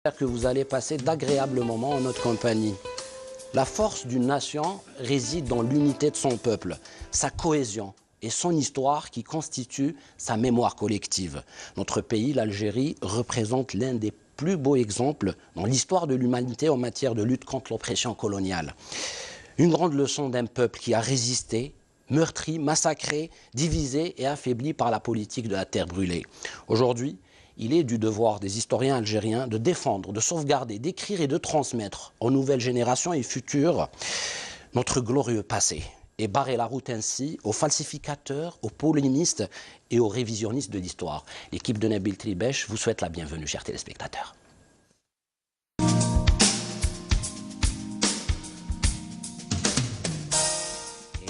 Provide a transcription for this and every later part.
J'espère que vous allez passer d'agréables moments en notre compagnie. La force d'une nation réside dans l'unité de son peuple, sa cohésion et son histoire qui constitue sa mémoire collective. Notre pays, l'Algérie, représente l'un des plus beaux exemples dans l'histoire de l'humanité en matière de lutte contre l'oppression coloniale. Une grande leçon d'un peuple qui a résisté, meurtri, massacré, divisé et affaibli par la politique de la terre brûlée. Aujourd'hui, il est du devoir des historiens algériens de défendre, de sauvegarder, d'écrire et de transmettre aux nouvelles générations et futures notre glorieux passé et barrer la route ainsi aux falsificateurs, aux polémistes et aux révisionnistes de l'histoire. L'équipe de Nabil Tribèche vous souhaite la bienvenue, chers téléspectateurs.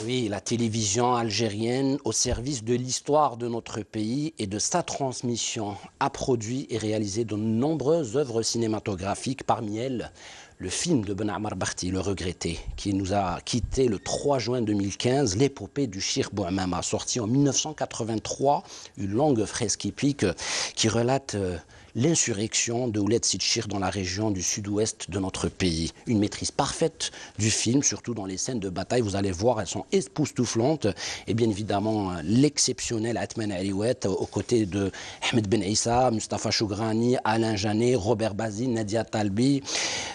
Oui, la télévision algérienne au service de l'histoire de notre pays et de sa transmission a produit et réalisé de nombreuses œuvres cinématographiques, parmi elles le film de Ben Ammar Barti, Le Regretté, qui nous a quitté le 3 juin 2015, l'épopée du Cheikh Bouamama, sorti en 1983, une longue fresque épique qui relate l'insurrection de Ouled Sidchir dans la région du sud-ouest de notre pays. Une maîtrise parfaite du film, surtout dans les scènes de bataille. Vous allez voir, elles sont époustouflantes. Et bien évidemment, l'exceptionnel Atman Aliouet, aux côtés de Ahmed Ben Issa, Mustafa Chougrani, Alain Janet, Robert Bazine, Nadia Talbi,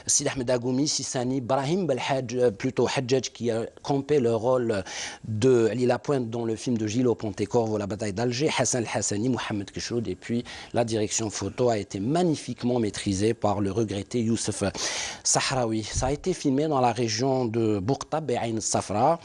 Sid Ahmed Agoumi, Sissani, Brahim Belhadj, plutôt Hadjadj, qui a campé le rôle de Ali Lapointe dans le film de Gilles Pontecorvo, La bataille d'Alger, Hassan El-Hassani, Mohamed Kishroud, et puis la direction photo a été magnifiquement maîtrisé par le regretté Youssef Sahraoui. Ça a été filmé dans la région de Bourtab et Ain Safra.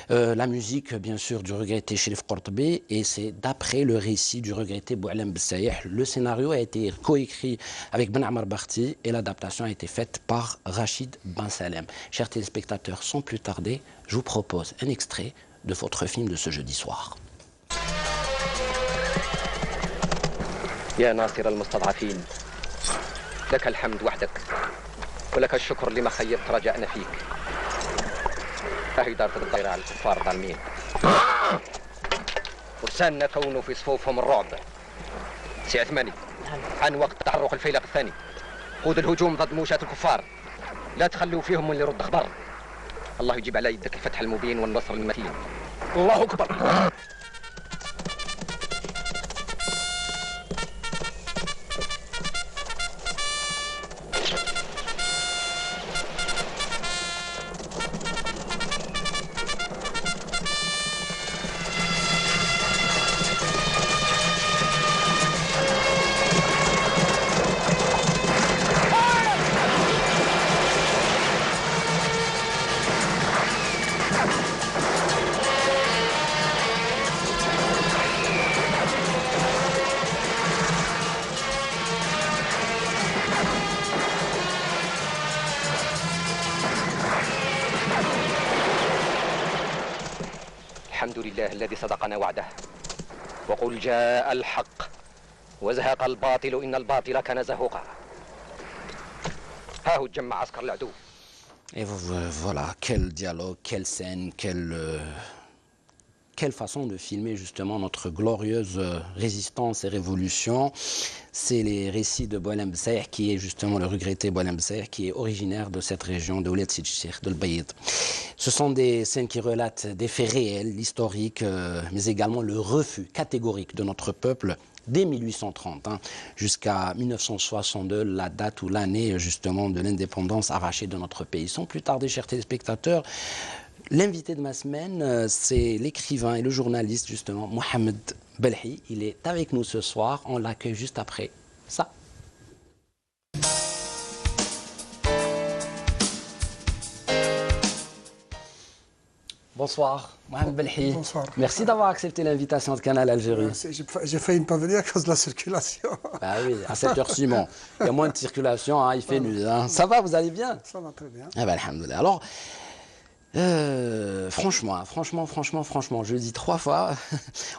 La musique, bien sûr, du regretté Chérif Kortbi, et c'est d'après le récit du regretté Boualem Bessaïh. Le scénario a été coécrit avec Ben Ammar Barti et l'adaptation a été faite par Rachid Ben Salem. Chers téléspectateurs, sans plus tarder, je vous propose un extrait de votre film de ce jeudi soir. يا ناصر المستضعفين لك الحمد وحدك ولك الشكر لما خيبت رجاءنا فيك فهي دارت الضيرة على الكفار الظالمين فرساننا كونوا في صفوفهم الرعب سي عثماني عن وقت تحرك الفيلق الثاني قود الهجوم ضد موشات الكفار لا تخلوا فيهم من اللي يرد خبر الله يجيب على يدك الفتح المبين والنصر المتين الله أكبر الحمد لله الذي صدقنا وعده وقل جاء الحق وزهق الباطل إن الباطل كان زهوقا ها هو تجمع عسكر العدو. Et voilà, quel dialogue, quelle scène, quelle façon de filmer justement notre glorieuse résistance et révolution. C'est les récits de Boualem Bessaïh, qui est justement le regretté Boualem Bessaïh, qui est originaire de cette région de Ouled Sidchir, de l'Bayid. Ce sont des scènes qui relatent des faits réels, historiques, mais également le refus catégorique de notre peuple dès 1830 jusqu'à 1962, la date ou l'année justement de l'indépendance arrachée de notre pays. Sans plus tarder, chers téléspectateurs, l'invité de ma semaine, c'est l'écrivain et le journaliste justement, Mohamed Belhi. Il est avec nous ce soir, on l'accueille juste après ça. Bonsoir, Mohamed Belhi. Bonsoir. Merci d'avoir accepté l'invitation de Canal Algérie. J'ai failli ne pas venir à cause de la circulation. Bah oui, à cette heure-ci, bon, il y a moins de circulation, il fait nuit. Ça va, vous allez bien? Ça va très bien. Ah bah, alhamdoulilah. Alors, franchement, je le dis 3 fois,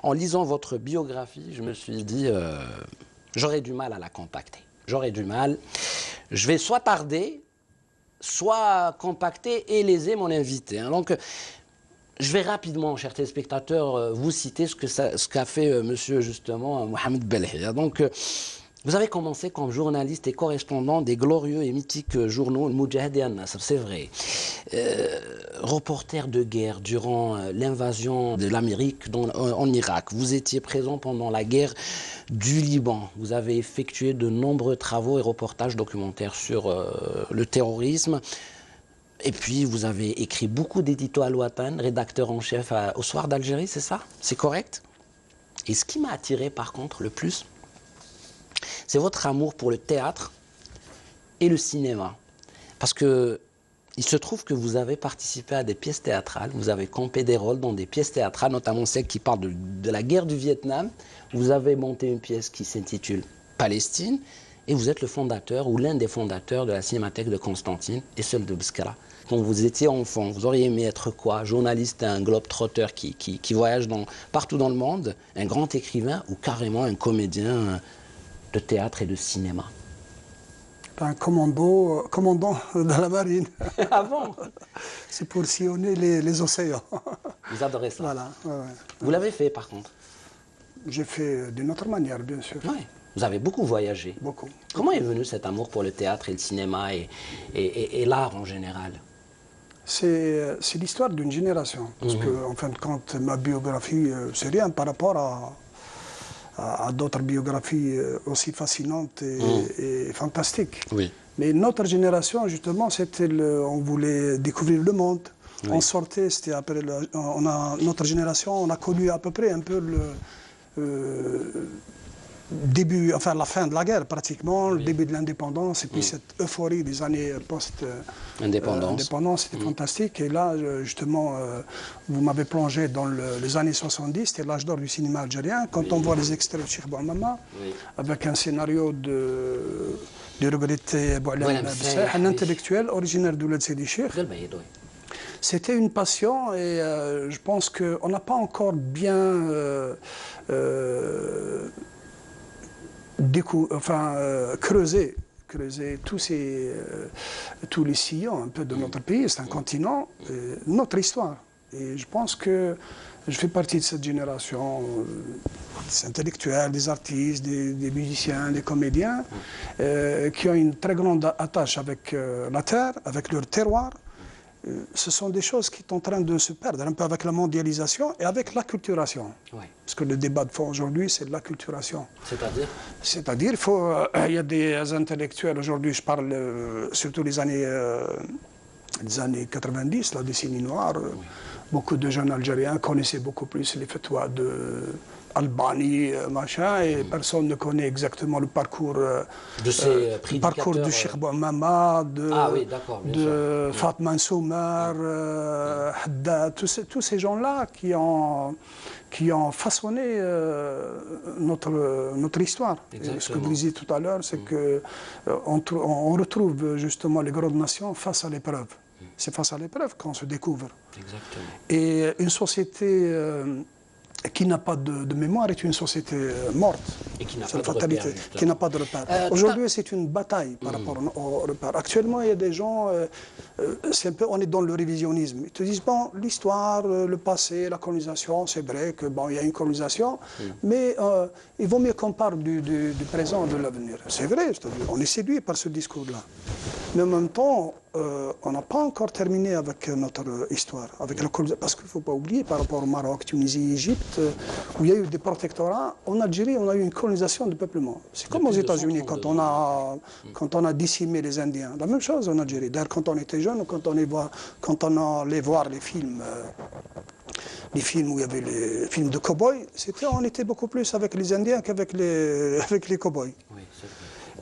en lisant votre biographie, je me suis dit, j'aurais du mal à la contacter. J'aurais du mal. Je vais soit tarder, soit compacter et léser mon invité. Donc, je vais rapidement, chers téléspectateurs, vous citer ce qu'a fait monsieur, justement, Mohamed Belhi. Donc, Vous avez commencé comme journaliste et correspondant des glorieux et mythiques journaux Le Moudjahid et An-Nasr, c'est vrai. Reporter de guerre durant l'invasion de l'Amérique en Irak. Vous étiez présent pendant la guerre du Liban. Vous avez effectué de nombreux travaux et reportages documentaires sur le terrorisme. Et puis, vous avez écrit beaucoup d'éditos à l'Ouatan, rédacteur en chef au Soir d'Algérie, c'est ça? C'est correct? Et ce qui m'a attiré, par contre, le plus, c'est votre amour pour le théâtre et le cinéma. Parce que il se trouve que vous avez participé à des pièces théâtrales, vous avez campé des rôles dans des pièces théâtrales, notamment celles qui parlent de la guerre du Vietnam. Vous avez monté une pièce qui s'intitule Palestine, et vous êtes le fondateur ou l'un des fondateurs de la Cinémathèque de Constantine et celle de Bskara. Quand vous étiez enfant, vous auriez aimé être quoi? Journaliste, un globe-trotteur qui voyage partout dans le monde, un grand écrivain ou carrément un comédien de théâtre et de cinéma? Un commandant de la marine. Ah bon? C'est pour sillonner les océans. Vous adorez ça? Voilà. Ouais. Vous l'avez fait par contre? J'ai fait d'une autre manière, bien sûr. Oui. Vous avez beaucoup voyagé. Beaucoup. Comment est venu cet amour pour le théâtre et le cinéma et l'art en général? C'est l'histoire d'une génération. Parce que, en fin de compte, ma biographie, c'est rien par rapport à d'autres biographies aussi fascinantes et fantastiques. Oui. Mais notre génération, justement, on voulait découvrir le monde. Oui. On sortait, c'était après notre génération, on a connu à peu près un peu la fin de la guerre pratiquement, oui. Le début de l'indépendance, et puis cette euphorie des années post-indépendance, c'était fantastique. Et là, justement, vous m'avez plongé dans les années 70, c'était l'âge d'or du cinéma algérien. Quand on voit les extraits de Cheikh Bouamama, avec un scénario du regretté Boualem Besseh, un intellectuel originaire d'Ouled Sidi Cheikh. C'était une passion et je pense qu'on n'a pas encore bien creuser tous les sillons un peu de notre pays. C'est un continent, notre histoire. Et je pense que je fais partie de cette génération des intellectuels, des artistes, des musiciens, des comédiens qui ont une très grande attache avec la terre, avec leur terroir. Ce sont des choses qui sont en train de se perdre, un peu avec la mondialisation et avec l'acculturation. Oui. Parce que le débat de fond aujourd'hui, c'est de l'acculturation. C'est-à-dire? C'est-à-dire, il y a des intellectuels, aujourd'hui, je parle surtout des années 90, la décennie noire. Oui. Beaucoup de jeunes Algériens connaissaient beaucoup plus les fatwas d'Albanie, machin, et personne ne connaît exactement le parcours de Cheikh Bouamama, de Fatma Soumer, Haddad, tous ces gens-là qui ont façonné notre histoire. Ce que vous disiez tout à l'heure, c'est qu'on retrouve justement les grandes nations face à l'épreuve. C'est face à l'épreuve qu'on se découvre. Exactement. Et une société qui n'a pas de mémoire est une société morte. Et qui n'a pas de fatalité, qui n'a pas de repère. Aujourd'hui, c'est une bataille par rapport au repère. Actuellement, il y a des gens, on est dans le révisionnisme. Ils te disent, bon, l'histoire, le passé, la colonisation, c'est vrai que bon, il y a une colonisation, mais il vaut mieux qu'on parle du présent, de l'avenir. C'est vrai, on est séduit par ce discours-là. Mais en même temps, on n'a pas encore terminé avec notre histoire, avec la colonisation. Parce qu'il ne faut pas oublier, par rapport au Maroc, Tunisie, Égypte, où il y a eu des protectorats, en Algérie, on a eu une colonisation de peuplement. C'est comme aux États-Unis, quand on a décimé les Indiens. La même chose en Algérie. D'ailleurs, quand on était jeune, quand on allait voir les films où il y avait les films de cow-boys, on était beaucoup plus avec les Indiens qu'avec les cow-boys. Oui, c'est vrai.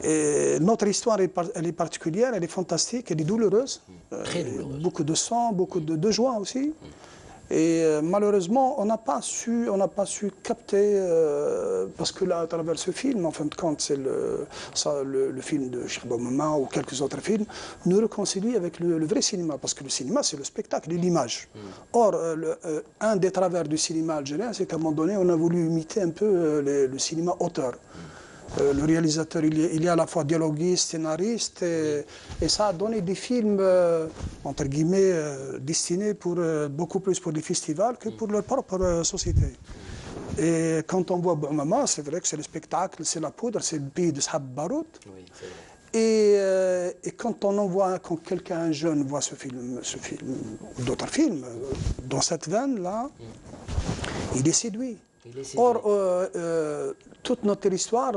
Et notre histoire, elle est particulière, elle est fantastique, elle est douloureuse. Très douloureuse. Beaucoup de sang, beaucoup de joie aussi. Et malheureusement, on n'a pas su capter, parce que là, à travers ce film, en fin de compte, c'est le film de Cheikh Bouamama ou quelques autres films, nous réconcilie avec le vrai cinéma, parce que le cinéma, c'est le spectacle et l'image. Or, un des travers du cinéma algérien, c'est qu'à un moment donné, on a voulu imiter un peu le cinéma auteur. Le réalisateur, il est à la fois dialoguiste, scénariste, et ça a donné des films, entre guillemets, destinés beaucoup plus pour des festivals que pour leur propre société. Et quand on voit Boumama, c'est vrai que c'est le spectacle, c'est la poudre, c'est le pays de Shab Barout. Oui, c'est vrai. Et quand on en voit, quand quelqu'un jeune voit ce film ou d'autres films, dans cette veine-là, il est séduit. Or, toute notre histoire,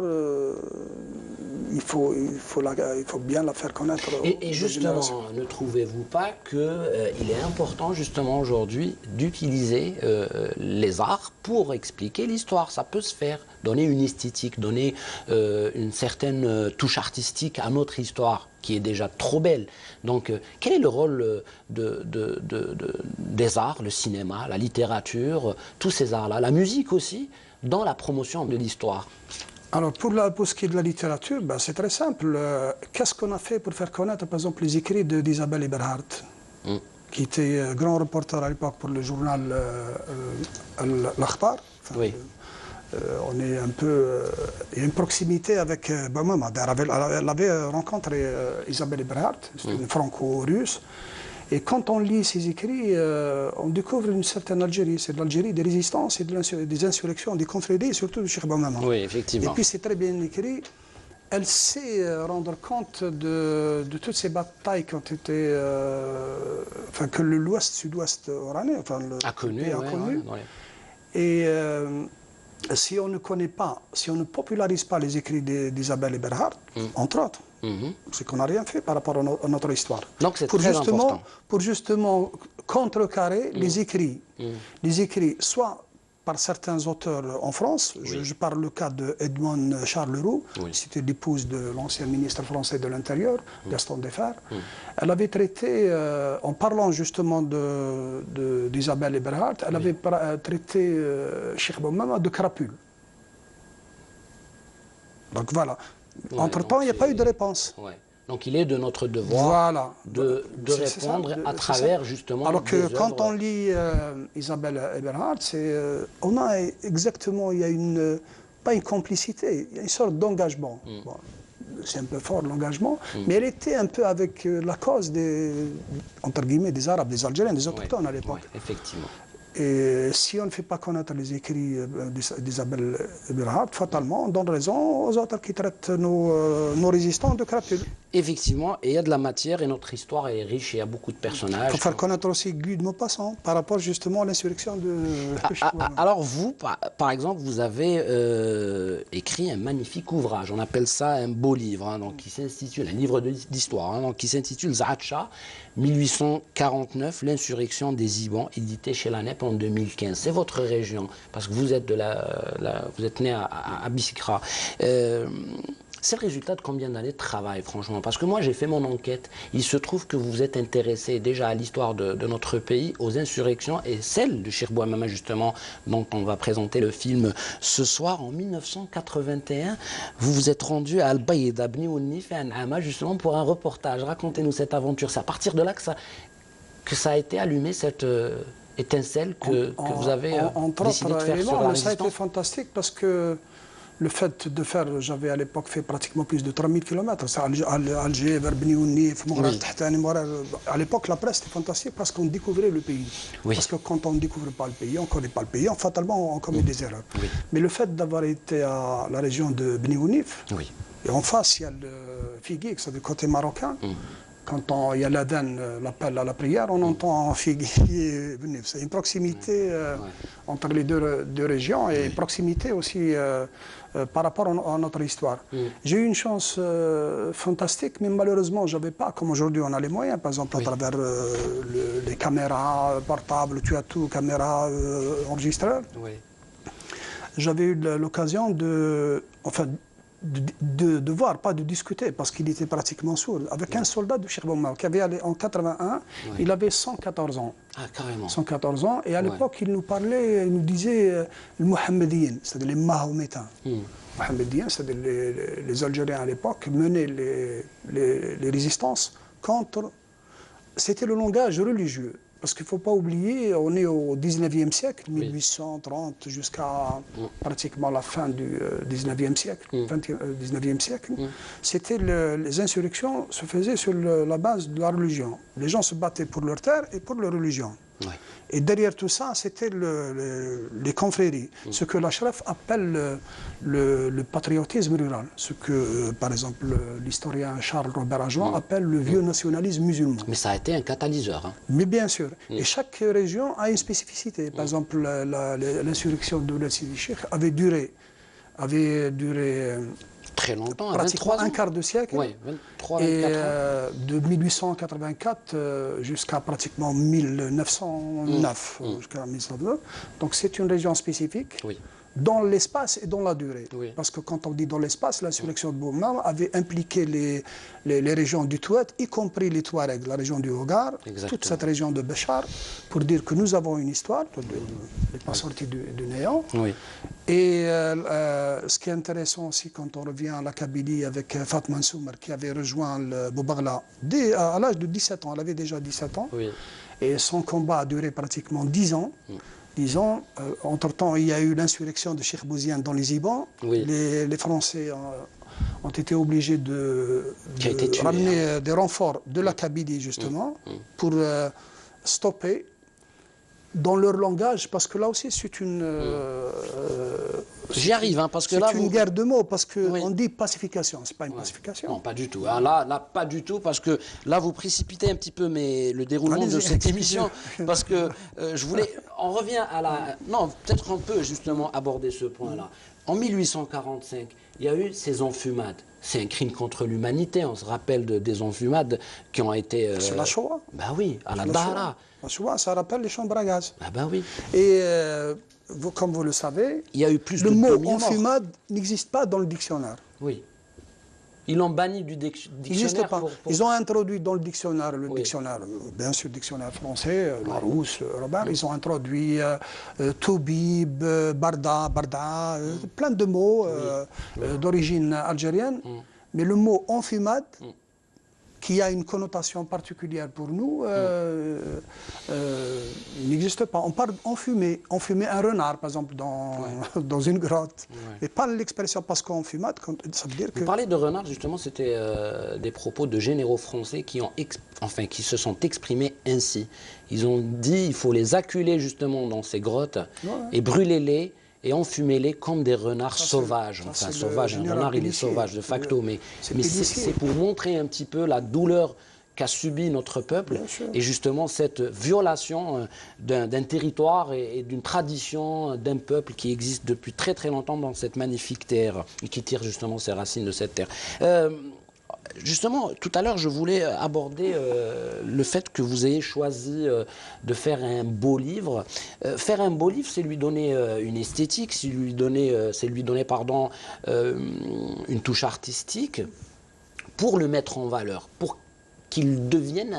il faut bien la faire connaître. Et justement, ne trouvez-vous pas qu'il est important justement aujourd'hui d'utiliser les arts pour expliquer l'histoire? Ça peut se faire, donner une esthétique, donner une certaine touche artistique à notre histoire, qui est déjà trop belle. Donc, quel est le rôle des arts, le cinéma, la littérature, tous ces arts-là, la musique aussi, dans la promotion de l'histoire? Alors, pour ce qui est de la littérature, ben, c'est très simple. Qu'est-ce qu'on a fait pour faire connaître, par exemple, les écrits d'Isabelle Eberhardt, qui était grand reporter à l'époque pour le journal L'Akhbar. Enfin, oui. On est un peu... il y a une proximité avec Boumama. Elle avait rencontré Isabelle Eberhardt, c'est une franco-russe. Et quand on lit ses écrits, on découvre une certaine Algérie. C'est de l'Algérie des résistances et des insurrections, des confréries, surtout de Cheikh Boumama. Oui, effectivement. Et puis c'est très bien écrit. Elle sait rendre compte de toutes ces batailles qui ont été... enfin, que l'Ouest-Sud-Ouest oranais a connu. Et si on ne connaît pas, si on ne popularise pas les écrits d'Isabelle Eberhardt, entre autres, c'est qu'on n'a rien fait par rapport à notre histoire. Donc c'est très important. Pour justement contrecarrer les écrits, soit par certains auteurs en France, je parle le cas de Edmond Charles-Roux, c'était l'épouse de l'ancien ministre français de l'Intérieur, Gaston Defferre. Elle avait traité, en parlant justement d'Isabelle Eberhardt, elle avait traité Cheikh Boumama de crapule. Donc voilà. Entre-temps, il n'y a pas eu de réponse. Donc il est de notre devoir de répondre à travers justement... Alors que quand on lit Isabelle Eberhardt, on a exactement, il y a pas une complicité, il y a une sorte d'engagement. Bon, c'est un peu fort l'engagement, mais elle était un peu avec la cause entre guillemets, des Arabes, des Algériens, des Autochtones à l'époque. Effectivement. Et si on ne fait pas connaître les écrits d'Isabelle Eberhardt, fatalement, on donne raison aux autres qui traitent nos résistants de crapules. Effectivement, et il y a de la matière, et notre histoire est riche, et il y a beaucoup de personnages. Il faut faire connaître aussi Guy de Maupassant par rapport justement à l'insurrection de... Alors vous, par exemple, vous avez écrit un magnifique ouvrage, on appelle ça un beau livre, donc, qui s'intitule, un livre d'histoire, qui s'intitule Zaatcha, 1849, l'insurrection des Ibans, édité chez la NEP en 2015. C'est votre région, parce que vous êtes, vous êtes né à Biskra. C'est le résultat de combien d'années de travail, franchement? Parce que moi, j'ai fait mon enquête. Il se trouve que vous vous êtes intéressé déjà à l'histoire de notre pays, aux insurrections, et celle de Cheikh Boumama, justement, dont on va présenter le film ce soir. En 1981, vous vous êtes rendu à Al-Bayda, Bni Ounif et An'ama, justement, pour un reportage. Racontez-nous cette aventure. C'est à partir de là que ça a été allumé, cette étincelle que vous avez décidé de faire sur la résistance. Ça a été fantastique parce que le fait de faire, j'avais à l'époque fait pratiquement plus de 3000 km. Alger, vers Bni Ounif, Mourad Tahtani, à l'époque, la presse était fantastique parce qu'on découvrait le pays. Parce que quand on ne découvre pas le pays, on ne connaît pas le pays, fatalement on commet des erreurs. Mais le fait d'avoir été à la région de Bni Ounif, et en face il y a le Figuier, c'est du côté marocain. Quand il y a l'adhan, l'appel à la prière, on entend Figuier. C'est une proximité entre les deux régions et une proximité aussi par rapport à notre histoire. J'ai eu une chance fantastique, mais malheureusement, je n'avais pas, comme aujourd'hui on a les moyens, par exemple à travers les caméras portables, tu as tout, caméras, enregistreurs. J'avais eu l'occasion de voir, pas de discuter, parce qu'il était pratiquement sourd, avec un soldat de Cheikh Boumama qui avait en 81, il avait 114 ans. Ah, carrément. 114 ans, et à l'époque, il nous parlait, il nous disait le Mohammediens, c'est-à-dire les Mahométains. Mohammediens, c'est-à-dire les Algériens à l'époque, menaient les résistances contre... C'était le langage religieux. Parce qu'il ne faut pas oublier, on est au 19e siècle, 1830 jusqu'à pratiquement la fin du 19e siècle. 19e siècle. C'était les insurrections se faisaient sur la base de la religion. Les gens se battaient pour leur terre et pour leur religion. Oui. Et derrière tout ça, c'était les confréries, ce que l'Achraf appelle le patriotisme rural, ce que, par exemple, l'historien Charles Robert Ajoin appelle le vieux nationalisme musulman. Mais ça a été un catalyseur. Hein. Mais bien sûr. Et chaque région a une spécificité. Par exemple, l'insurrection de Ouled Sidi Cheikh avait duré Très longtemps, pratiquement un quart de siècle. Oui, 23, 24 et de 1884 jusqu'à pratiquement 1909. Jusqu'à 1909. Donc c'est une région spécifique. Oui. Dans l'espace et dans la durée. Oui. Parce que quand on dit dans l'espace, l'insurrection de Boumam avait impliqué les régions du Touet, y compris les Touaregs, la région du Hogar, toute cette région de Béchar, pour dire que nous avons une histoire, elle n'est pas sortie du néant. Oui. Et ce qui est intéressant aussi quand on revient à la Kabylie avec Fatma Nsoumer, qui avait rejoint le Boubaghla à l'âge de 17 ans, elle avait déjà 17 ans, Oui. et son combat a duré pratiquement 10 ans. Disons, entre-temps, il y a eu l'insurrection de Cheikh Bouziane dans les Ibans. Oui. Les Français ont été obligés de tué, ramener des renforts de la Kabylie, justement, pour stopper dans leur langage, parce que là aussi, c'est une... J'y arrive, hein, parce que là... C'est une guerre de mots, parce qu'on dit pacification, c'est pas une pacification. Non, pas du tout. Ah, là, pas du tout, parce que là, vous précipitez un petit peu le déroulement de cette émission, parce que je voulais... On revient à la... Non, peut-être qu'on peut justement aborder ce point-là. En 1845, il y a eu ces enfumades. C'est un crime contre l'humanité. On se rappelle des enfumades qui ont été... C'est la Shoah. Ben oui, à la Dahra. La Shoah, ça rappelle les chambres à gaz. Ah ben oui. Et comme vous le savez, il y a eu plus le de mot 2000 morts. enfumade n'existe pas dans le dictionnaire. Oui. Ils l'ont banni du dictionnaire. Pas. Ils ont introduit dans le dictionnaire, dictionnaire, bien sûr, le dictionnaire français, Larousse, Robert, ils ont introduit Toubib, Barda, plein de mots d'origine algérienne. Mais le mot enfumade, qui a une connotation particulière pour nous, n'existe pas. On parle enfumer un renard, par exemple, dans une grotte. Et pas l'expression parce qu'enfumade, ça veut dire que... Vous parlez de renard, justement, c'était des propos de généraux français qui se sont exprimés ainsi. Ils ont dit il faut les acculer, justement, dans ces grottes et brûler-les et enfumez-les comme des renards sauvages. Enfin, sauvages, un renard, il est sauvage de facto, mais c'est pour montrer un petit peu la douleur qu'a subi notre peuple et justement cette violation d'un territoire et d'une tradition d'un peuple qui existe depuis très très longtemps dans cette magnifique terre et qui tire justement ses racines de cette terre. Justement, tout à l'heure, je voulais aborder le fait que vous ayez choisi de faire un beau livre. Faire un beau livre, c'est lui donner une esthétique, c'est lui donner une touche artistique pour le mettre en valeur, pour qu'il devienne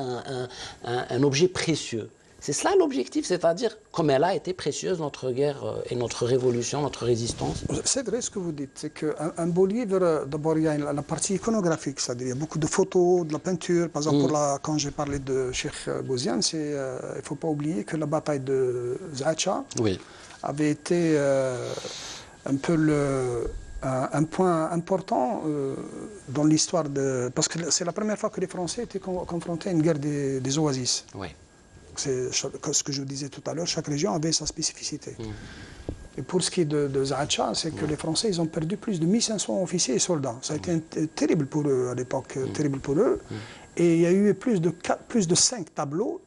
un objet précieux. C'est cela l'objectif, c'est-à-dire comme elle a été précieuse, notre guerre et notre révolution, notre résistance. C'est vrai ce que vous dites, c'est qu'un beau livre, d'abord il y a la partie iconographique, c'est-à-dire il y a beaucoup de photos, de la peinture. Par exemple, quand j'ai parlé de Cheikh Bouziane, il ne faut pas oublier que la bataille de Zaatcha avait été un peu un point important dans l'histoire parce que c'est la première fois que les Français étaient confrontés à une guerre des oasis. Oui. C'est ce que je disais tout à l'heure, chaque région avait sa spécificité. Et pour ce qui est de Zaatcha, c'est que les Français ils ont perdu plus de 1500 officiers et soldats. Ça a été terrible pour eux à l'époque, terrible pour eux. Et il y a eu plus de 5 tableaux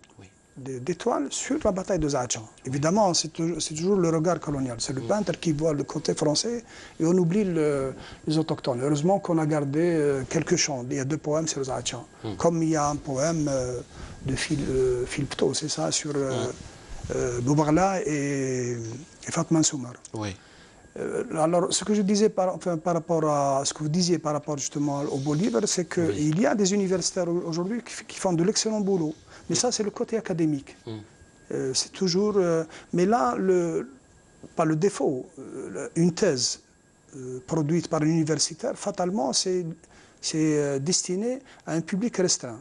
d'étoiles sur la bataille de Zaatcha. Évidemment, c'est toujours le regard colonial. C'est le peintre qui voit le côté français et on oublie les autochtones. Heureusement qu'on a gardé quelques chants. Il y a 2 poèmes sur Zaatcha. Comme il y a un poème de Philpto, c'est ça, sur Boubaghla et Fatma Nsoumer. Oui. Alors, ce que je disais par rapport à ce que vous disiez par rapport justement au beau livre, c'est qu'il y a des universitaires aujourd'hui qui font de l'excellent boulot. Mais ça, c'est le côté académique. C'est toujours... mais là, pas le défaut. Une thèse produite par un universitaire, fatalement, c'est destiné à un public restreint.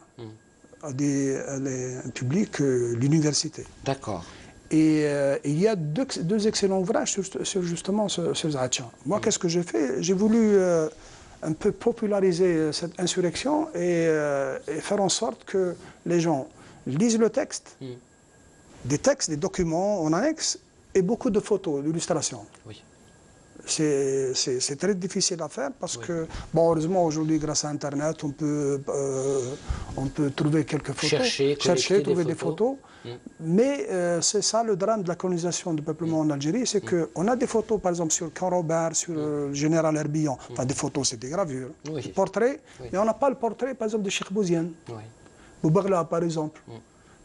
À un public, l'université. D'accord. Et il y a deux excellents ouvrages justement sur Zaatcha. Moi, qu'est-ce que j'ai fait? J'ai voulu un peu populariser cette insurrection et faire en sorte que les gens lisent le texte des textes, des documents en annexe et beaucoup de photos, d'illustrations. Oui. C'est très difficile à faire parce que, bon, heureusement, aujourd'hui, grâce à Internet, on peut trouver quelques photos, chercher trouver des photos. Mais c'est ça le drame de la colonisation du peuplement en Algérie, c'est qu'on a des photos, par exemple, sur Camp Robert, sur le général Herbillon. Enfin, des photos, c'est des gravures, des portraits, mais on n'a pas le portrait, par exemple, de Cheikh Bouziane, Boubarla, par exemple,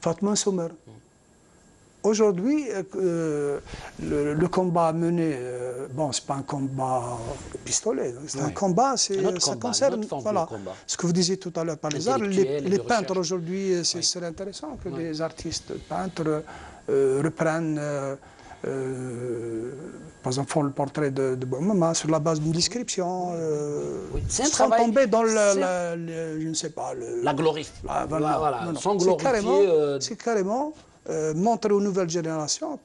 Fatma Soumer. Aujourd'hui, le combat mené, bon, ce n'est pas un combat pistolet, c'est un combat, ça concerne voilà, ce que vous disiez tout à l'heure par les arts. Les peintres aujourd'hui, ce serait intéressant que les artistes peintres reprennent, par exemple, font le portrait de Boumama sur la base d'une description, sans tomber dans je ne sais pas, la glorifie. Voilà. Sans glorifier. C'est carrément montrer aux nouvelles générations,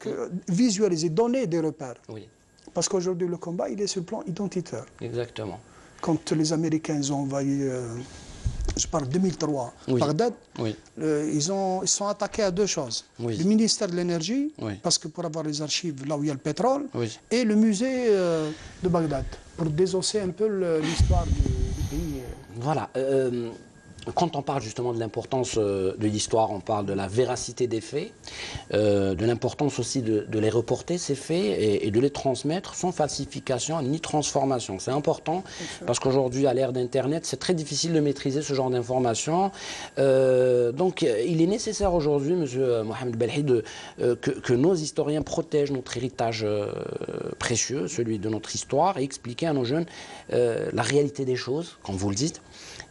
visualiser, donner des repères. Oui. Parce qu'aujourd'hui, le combat, il est sur le plan identitaire. Exactement. Quand les Américains ont envahi, je parle 2003, Bagdad, ils sont attaqués à deux choses. Le ministère de l'énergie, parce que pour avoir les archives là où il y a le pétrole, et le musée de Bagdad, pour désosser un peu l'histoire du pays. Voilà. Quand on parle justement de l'importance de l'histoire, on parle de la véracité des faits, de l'importance aussi de les reporter, ces faits, et de les transmettre sans falsification ni transformation. C'est important parce qu'aujourd'hui, à l'ère d'Internet, c'est très difficile de maîtriser ce genre d'informations. Donc, il est nécessaire aujourd'hui, M. Mohamed Belhi, que nos historiens protègent notre héritage précieux, celui de notre histoire, et expliquer à nos jeunes la réalité des choses, comme vous le dites.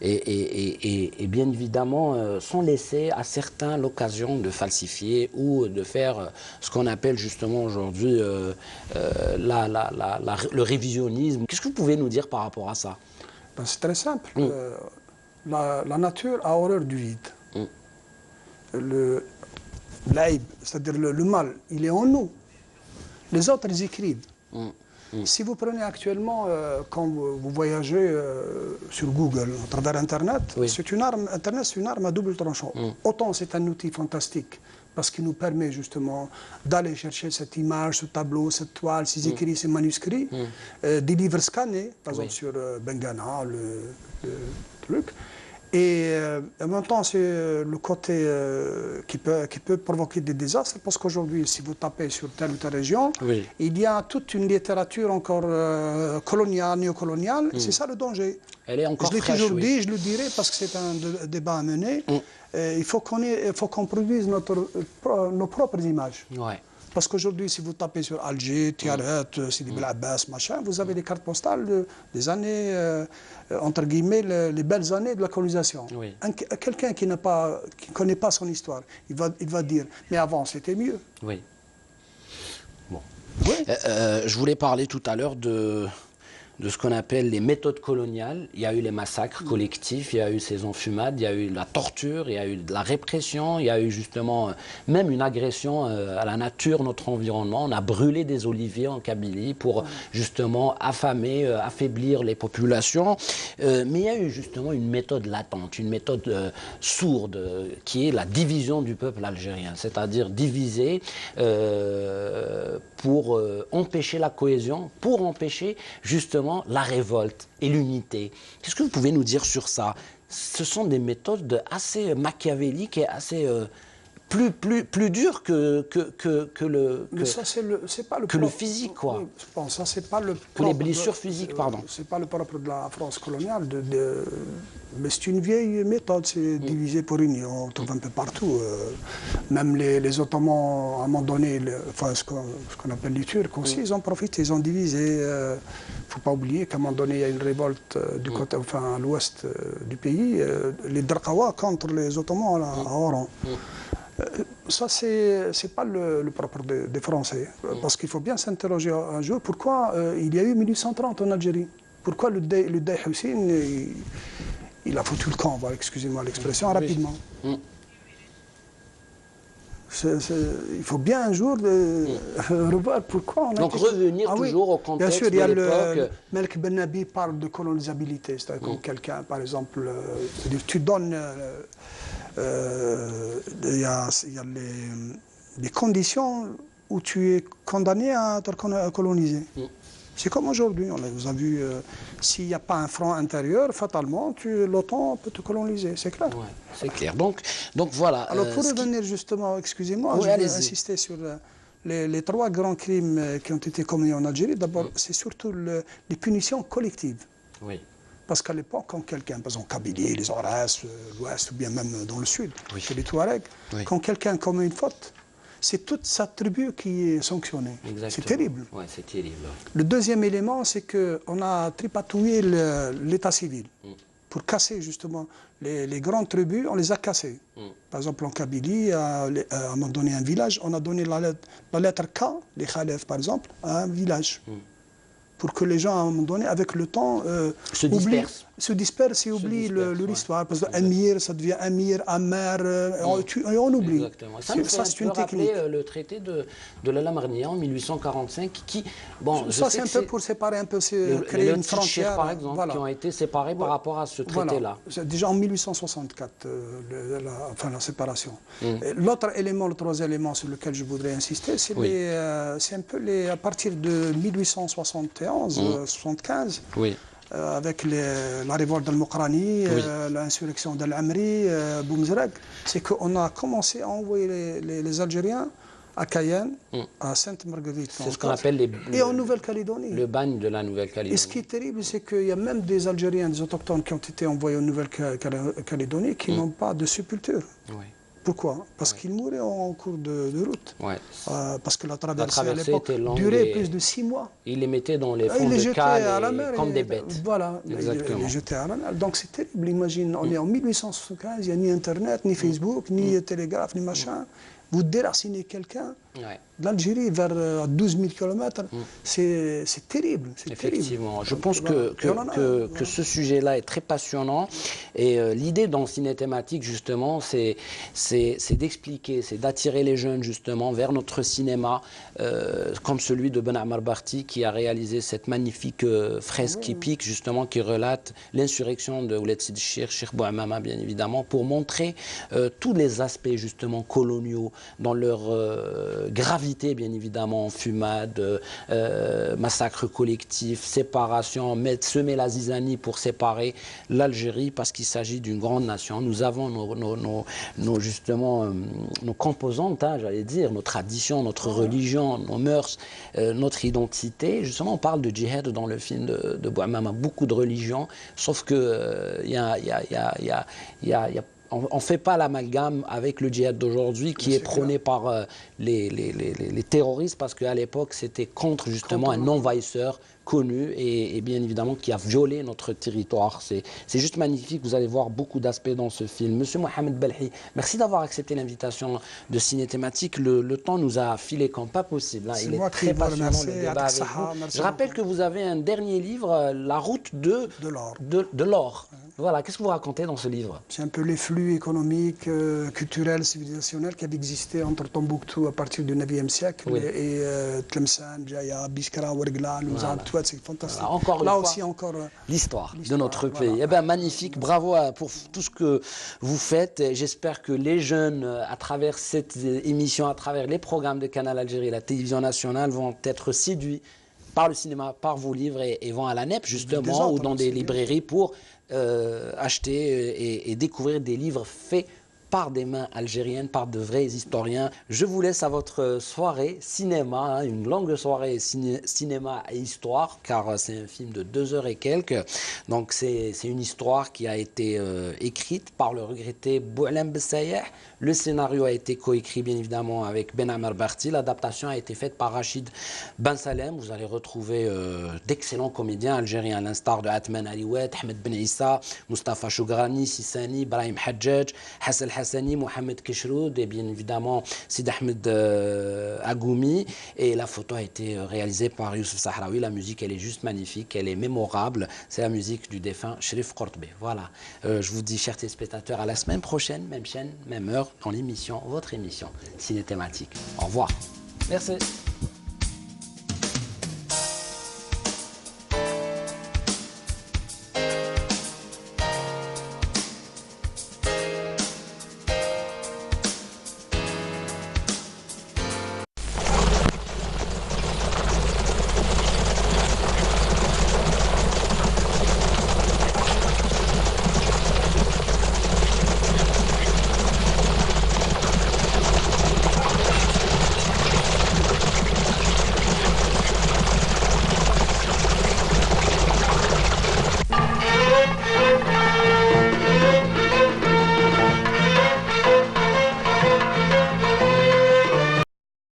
Et bien évidemment, sans laisser à certains l'occasion de falsifier ou de faire ce qu'on appelle justement aujourd'hui le révisionnisme. Qu'est-ce que vous pouvez nous dire par rapport à ça? Ben, c'est très simple. La nature a horreur du vide. L'aïb, c'est-à-dire le mal, il est en nous. Les autres, ils écrivent. Si vous prenez actuellement, quand vous voyagez sur Google, à travers Internet, c'est une arme, Internet, c'est une arme à double tranchant. Autant c'est un outil fantastique, parce qu'il nous permet justement d'aller chercher cette image, ce tableau, cette toile, ces écrits, ces manuscrits, des livres scannés, par exemple sur Bengana, le truc. Et en même temps, c'est le côté qui peut provoquer des désastres, parce qu'aujourd'hui, si vous tapez sur telle ou telle région, il y a toute une littérature encore coloniale, néocoloniale, c'est ça le danger. Elle est encore fraîche, je l'ai toujours dit, je le dirai, parce que c'est un débat à mener. Il faut qu'on produise nos propres images. Parce qu'aujourd'hui, si vous tapez sur Alger, Tiaret, Sidi Bel Abbas, machin, vous avez des cartes postales des années, entre guillemets, les belles années de la colonisation. Quelqu'un qui ne connaît pas son histoire, il va dire, mais avant c'était mieux. Oui. Bon. Je voulais parler tout à l'heure de ce qu'on appelle les méthodes coloniales. Il y a eu les massacres collectifs, il y a eu ces enfumades, il y a eu la torture, il y a eu de la répression, il y a eu justement même une agression à la nature, notre environnement. On a brûlé des oliviers en Kabylie pour justement affamer, affaiblir les populations. Mais il y a eu justement une méthode latente, une méthode sourde, qui est la division du peuple algérien, c'est-à-dire diviser pour empêcher la cohésion, pour empêcher justement la révolte et l'unité. Qu'est-ce que vous pouvez nous dire sur ça? Ce sont des méthodes assez machiavéliques et assez plus dures que le physique, quoi. Bon, ça, c'est pas le que les blessures physiques, pardon. C'est pas le propre de la France coloniale, mais c'est une vieille méthode, c'est diviser pour régner, on trouve un peu partout. Même les Ottomans, à un moment donné, enfin, ce qu'on appelle les Turcs aussi, ils ont profité, ils ont divisé. Il ne faut pas oublier qu'à un moment donné, il y a une révolte du côté, enfin, à l'ouest du pays, les Drakawa contre les Ottomans à Oran. Ça, c'est pas le propre des Français. Parce qu'il faut bien s'interroger un jour pourquoi il y a eu 1830 en Algérie. Pourquoi le Dey Hussein, il a foutu le camp, excusez-moi l'expression, rapidement. Il faut bien un jour revoir pourquoi on a... Donc revenir toujours au contexte de l'époque. Bien sûr, il y a Melk Ben Nabi parle de colonisabilité. C'est-à-dire quand quelqu'un, par exemple, tu donnes... Il y a des conditions où tu es condamné à te coloniser. C'est comme aujourd'hui, on vous a vu, s'il n'y a pas un front intérieur, fatalement, l'OTAN peut te coloniser, c'est clair. Ouais, c'est clair. Donc voilà. Alors pour revenir justement, excusez-moi, je vais insister sur les 3 grands crimes qui ont été commis en Algérie. D'abord, c'est surtout les punitions collectives. Oui. Parce qu'à l'époque, quand quelqu'un, par exemple, Kabylie, les Aurès, l'Ouest, ou bien même dans le Sud, chez les Touaregs, quand quelqu'un commet une faute, c'est toute sa tribu qui est sanctionnée. C'est terrible. Ouais, c'est terrible. Le deuxième élément, c'est qu'on a tripatouillé l'état civil. Pour casser justement les grandes tribus, on les a cassées. Par exemple, en Kabylie, à un moment donné, un village, on a donné la lettre K, les Khalef par exemple, à un village. Pour que les gens, à un moment donné, avec le temps, se dispersent et oublient l'histoire. Parce que Amir, ça devient Amir, Amer, et on oublie. Exactement. Ça c'est une technique. Le traité de la Lamarnia en 1845 qui... Bon, ça, c'est un peu pour séparer un peu, créer une frontière. Par exemple, qui ont été séparés par rapport à ce traité-là. Déjà en 1864, la séparation. L'autre élément, le troisième élément sur lequel je voudrais insister, c'est un peu à partir de 1871, 75, avec la révolte d'Al-Muqrani, l'insurrection d'Al-Amri, Boumzrag, c'est qu'on a commencé à envoyer les Algériens à Cayenne, à Sainte-Marguerite. C'est ce qu'on appelle et en Nouvelle-Calédonie. Le bagne de la Nouvelle-Calédonie. Et ce qui est terrible, c'est qu'il y a même des Algériens, des autochtones qui ont été envoyés en Nouvelle-Calédonie qui n'ont pas de sépulture. Pourquoi? Parce qu'ils mouraient en cours de route. Parce que la traversée à l'époque durait plus de 6 mois. Ils les mettaient dans les fonds de cale comme des bêtes. Voilà, ils les jetaient à la mer. Donc c'est terrible, imagine, on est en 1875, il n'y a ni Internet, ni Facebook, ni télégraphe, ni machin. Vous déracinez quelqu'un d'Algérie vers 12 000 km, c'est terrible. Effectivement, je pense que ce sujet-là est très passionnant. Et l'idée dans Cinéthématique, justement, c'est d'expliquer, c'est d'attirer les jeunes, justement, vers notre cinéma, comme celui de Ben Ammar Barti, qui a réalisé cette magnifique fresque épique, justement, qui relate l'insurrection de Ouled Sid Cheikh Bouhamama, bien évidemment, pour montrer tous les aspects, justement, coloniaux, dans leur gravité, bien évidemment, fumade, massacre collectif, séparation, semer la zizanie pour séparer l'Algérie, parce qu'il s'agit d'une grande nation. Nous avons justement nos composantes, j'allais dire, nos traditions, notre religion, nos mœurs, notre identité. Justement, on parle de djihad dans le film de Bouhamama, beaucoup de religions, sauf que on ne fait pas l'amalgame avec le djihad d'aujourd'hui qui est prôné par les terroristes, parce qu'à l'époque c'était contre justement un envahisseur connu et bien évidemment qui a violé notre territoire. C'est juste magnifique, vous allez voir beaucoup d'aspects dans ce film. Monsieur Mohamed Belhi, merci d'avoir accepté l'invitation de Cinéthématique. Le temps nous a filé comme pas possible. Il est très passionnant le débat avec vous. Je rappelle que vous avez un dernier livre, La route de l'or. Voilà, qu'est-ce que vous racontez dans ce livre? C'est un peu les flux économiques, culturels, civilisationnels qui avaient existé entre Tombouctou à partir du 9e siècle et Tlemcen, Djaya, Biskra, Ouargla, Louzan, c'est fantastique. Voilà, encore l'histoire de notre pays. Eh bien, magnifique, bravo pour tout ce que vous faites. J'espère que les jeunes, à travers cette émission, à travers les programmes de Canal Algérie, la télévision nationale, vont être séduits par le cinéma, par vos livres et vont à la NEP, justement, ou dans des librairies pour acheter et découvrir des livres faits par des mains algériennes, par de vrais historiens. Je vous laisse à votre soirée cinéma, une longue soirée cinéma et histoire, car c'est un film de 2 heures et quelques. Donc c'est une histoire qui a été écrite par le regretté Boualem Bessaïeh. Le scénario a été coécrit bien évidemment avec Ben Ammar Barti. L'adaptation a été faite par Rachid Ben Salem. Vous allez retrouver d'excellents comédiens algériens, à l'instar de Atman Aliouet, Ahmed Ben Issa, Mustafa Chougrani, Sissani, Brahim Hadjadj, Hassan Hassani, Mohamed Kishroud et bien évidemment Sid Ahmed Agoumi. Et la photo a été réalisée par Youssef Sahraoui. La musique, elle est juste magnifique, elle est mémorable. C'est la musique du défunt Cherif Kortbé. Voilà. Je vous dis, chers téléspectateurs, à la semaine prochaine, même chaîne, même heure, dans l'émission, votre émission Cinéthématique. Au revoir. Merci.